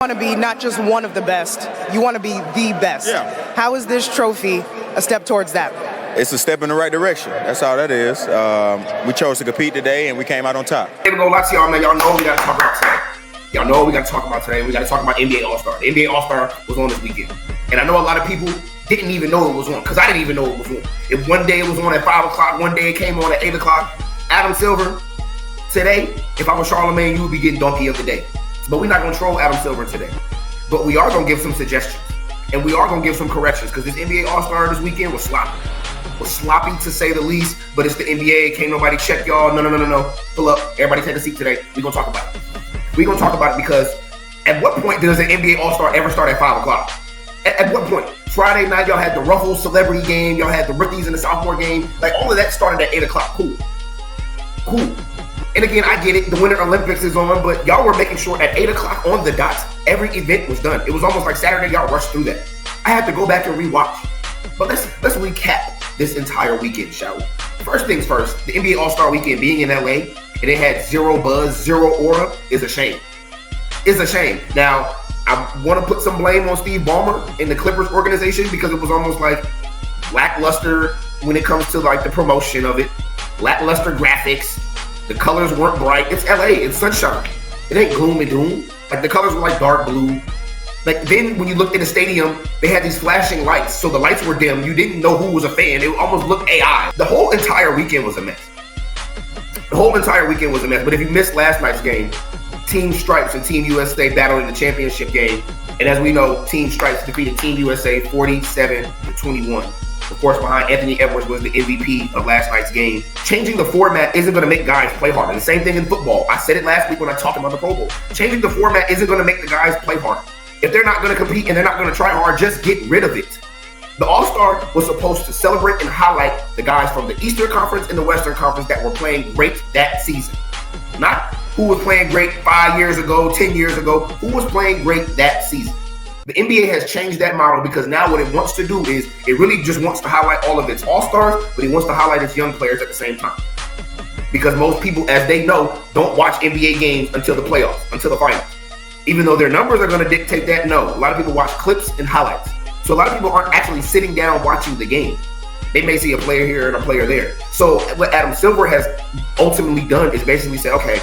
Want to be not just one of the best, you want to be the best. Yeah. How is this trophy a step towards that? It's a step in the right direction. That's all that is. We chose to compete today, and we came out on top. Ain't gonna lie to y'all, man. Y'all know we gotta talk about today. Y'all know we gotta talk about today. We gotta talk about NBA All-Star. The NBA All-Star was on this weekend. And I know a lot of people didn't even know it was on, because I didn't even know it was on. If one day it was on at 5 o'clock, one day it came on at 8 o'clock. Adam Silver, today, if I was Charlamagne, you would be getting Donkey of the Day. But we're not gonna troll Adam Silver today. But we are going to give some suggestions. And we are going to give some corrections. Because this NBA All-Star this weekend was sloppy. Was sloppy to say the least. But it's the NBA. Can't nobody check y'all. No. Pull up. Everybody take a seat today. We're going to talk about it. We're going to talk about it because at what point does an NBA All-Star ever start at 5 o'clock? At what point? Friday night, y'all had the Ruffles celebrity game. Y'all had the rookies and the sophomore game. Like, all of that started at 8 o'clock. Cool. And again, I get it. The Winter Olympics is on, but y'all were making sure at 8 o'clock on the dot, every event was done. It was almost like Saturday, y'all rushed through that. I had to go back and rewatch. But let's recap this entire weekend, shall we? First things first, the NBA All-Star Weekend being in LA, and it had zero buzz, zero aura, is a shame. It's a shame. Now, I want to put some blame on Steve Ballmer and the Clippers organization because it was almost like lackluster when it comes to like the promotion of it, lackluster graphics. The colors weren't bright. It's LA. It's sunshine. It ain't gloom and doom. Like, the colors were like dark blue. Like, then when you looked in the stadium, they had these flashing lights. So the lights were dim. You didn't know who was a fan. It almost looked AI. The whole entire weekend was a mess. But if you missed last night's game, Team Stripes and Team USA battled in the championship game. And as we know, Team Stripes defeated Team USA 47-21. Of course, behind Anthony Edwards was the MVP of last night's game. Changing the format isn't going to make guys play harder. The same thing in football. I said it last week when I talked about the Pro Bowl. Changing the format isn't going to make the guys play harder. If they're not going to compete and they're not going to try hard, just get rid of it. The All-Star was supposed to celebrate and highlight the guys from the Eastern Conference and the Western Conference that were playing great that season. Not who was playing great 5 years ago, 10 years ago. Who was playing great that season. The NBA has changed that model because now what it wants to do is it really just wants to highlight all of its all-stars, but it wants to highlight its young players at the same time. Because most people, as they know, don't watch NBA games until the playoffs, until the finals. Even though their numbers are going to dictate that, no. A lot of people watch clips and highlights. So a lot of people aren't actually sitting down watching the game. They may see a player here and a player there. So what Adam Silver has ultimately done is basically say, okay,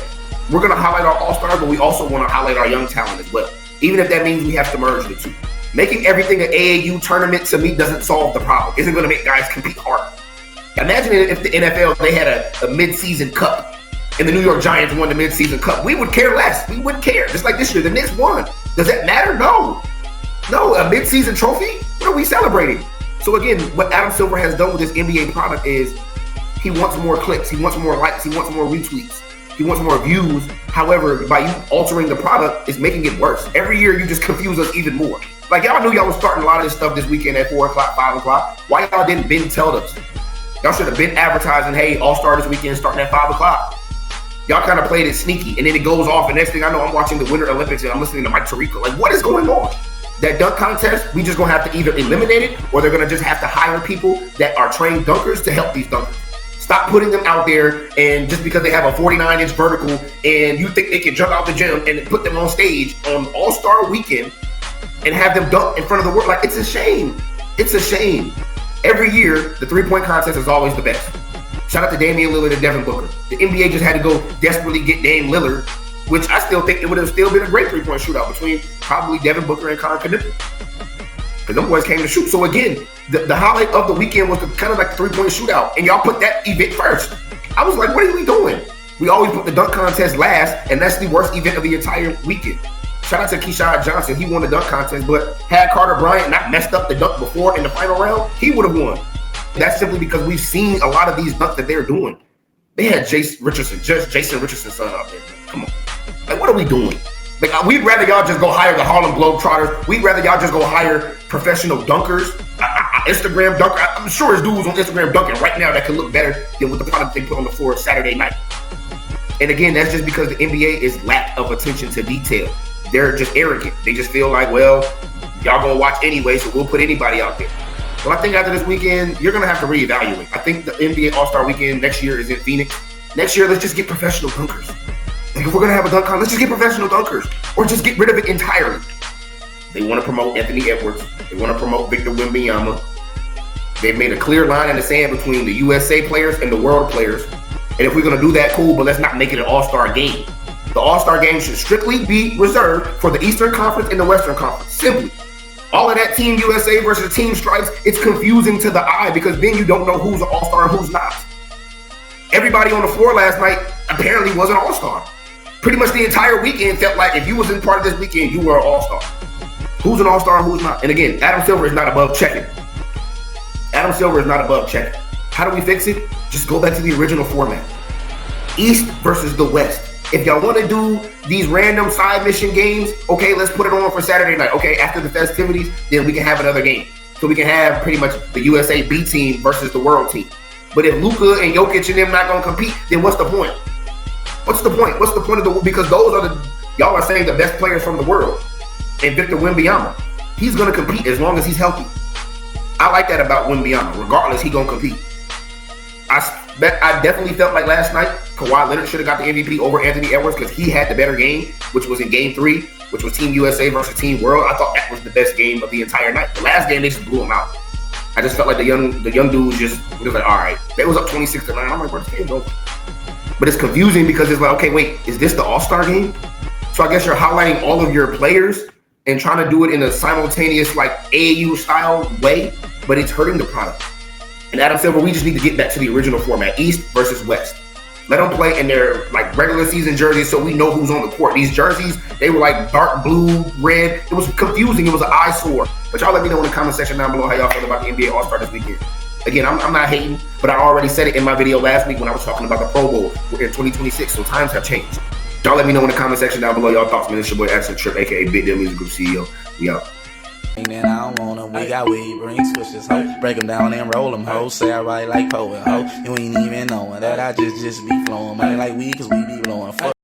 we're going to highlight our all-stars, but we also want to highlight our young talent as well. Even if that means we have to merge the two. Making everything an AAU tournament, to me, doesn't solve the problem. Isn't going to make guys compete harder. Imagine if the NFL, they had a mid-season cup and the New York Giants won the mid-season cup. We would care less. We wouldn't care. Just like this year, the Knicks won. Does that matter? No, a mid-season trophy? What are we celebrating? So again, what Adam Silver has done with this NBA product is he wants more clicks. He wants more likes. He wants more retweets. He wants more views. However, by you altering the product, it's making it worse. Every year, you just confuse us even more. Like, y'all knew y'all was starting a lot of this stuff this weekend at 4 o'clock, 5 o'clock. Why y'all didn't been tell us? Y'all should have been advertising, hey, All-Star this weekend starting at 5 o'clock. Y'all kind of played it sneaky, and then it goes off, and next thing I know, I'm watching the Winter Olympics, and I'm listening to Mike Tirico. Like, what is going on? That dunk contest, we just going to have to either eliminate it, or they're going to just have to hire people that are trained dunkers to help these dunkers. Stop putting them out there, and just because they have a 49-inch vertical and you think they can jump out the gym and put them on stage on All-Star Weekend and have them dunk in front of the world. Like, it's a shame. It's a shame. Every year, the three-point contest is always the best. Shout out to Damian Lillard and Devin Booker. The NBA just had to go desperately get Dame Lillard, which I still think it would have still been a great three-point shootout between probably Devin Booker and Connor Knippel. Because them boys came to shoot. So again, the highlight of the weekend was kind of like the three-point shootout. And y'all put that event first. I was like, what are we doing? We always put the dunk contest last, and that's the worst event of the entire weekend. Shout out to Keyshawn Johnson. He won the dunk contest, but had Carter Bryant not messed up the dunk before in the final round, he would have won. That's simply because we've seen a lot of these dunks that they're doing. They had Jason Richardson's son out there. Come on. Like, what are we doing? Like, we'd rather y'all just go hire the Harlem Globetrotters. We'd rather y'all just go hire professional dunkers, Instagram dunker. I'm sure there's dudes on Instagram dunking right now that could look better than with the product they put on the floor Saturday night. And again, that's just because the NBA is lack of attention to detail. They're just arrogant. They just feel like, well, y'all gonna watch anyway, so we'll put anybody out there. Well, I think after this weekend, you're gonna have to reevaluate. I think the NBA All-Star Weekend next year is in Phoenix. Next year, let's just get professional dunkers. Like if we're gonna have a dunk contest, let's just get professional dunkers, or just get rid of it entirely. They want to promote Anthony Edwards. They want to promote Victor Wembanyama. They've made a clear line in the sand between the USA players and the world players. And if we're gonna do that, cool, but let's not make it an all-star game. The all-star game should strictly be reserved for the Eastern Conference and the Western Conference. Simply. All of that Team USA versus Team Stripes, it's confusing to the eye because then you don't know who's an all-star and who's not. Everybody on the floor last night apparently was an all-star. Pretty much the entire weekend felt like if you was in part of this weekend, you were an all-star. Who's an all-star and who's not? And again, Adam Silver is not above checking. Adam Silver is not above checking. How do we fix it? Just go back to the original format. East versus the West. If y'all want to do these random side mission games, okay, let's put it on for Saturday night. Okay, after the festivities, then we can have another game. So we can have pretty much the USA B team versus the world team. But if Luka and Jokic and them not going to compete, then what's the point? What's the point? What's the point of the, because those are the, y'all are saying the best players from the world. And Victor Wembanyama, he's going to compete as long as he's healthy. I like that about Wembanyama. Regardless, he going to compete. I definitely felt like last night Kawhi Leonard should have got the MVP over Anthony Edwards because he had the better game, which was in Game 3, which was Team USA versus Team World. I thought that was the best game of the entire night. The last game, they just blew him out. I just felt like the young dudes just was like, all right. They was up 26-9. I'm like, bro, this game's over. But it's confusing because it's like, okay, wait, is this the All-Star game? So I guess you're highlighting all of your players and trying to do it in a simultaneous, like, AAU style way, but it's hurting the product. And Adam Silver, we just need to get back to the original format, East versus West. Let them play in their like regular season jerseys so we know who's on the court. These jerseys, they were like dark blue, red. It was confusing. It was an eyesore. But y'all let me know in the comment section down below how y'all feel about the NBA All-Star this weekend. Again, I'm not hating, but I already said it in my video last week when I was talking about the Pro Bowl. We're in 2026, so times have changed. Y'all let me know in the comment section down below y'all thoughts, man. It's your boy Addison Trip, aka Big Deal Music Group CEO. We out. And then I don't want 'em, we got weed, bring switches, ho. Break 'em down and roll 'em, ho. Say I write like poet, ho. You ain't even knowing that I just be flowing money like weed, cause we be blowing. Fuck.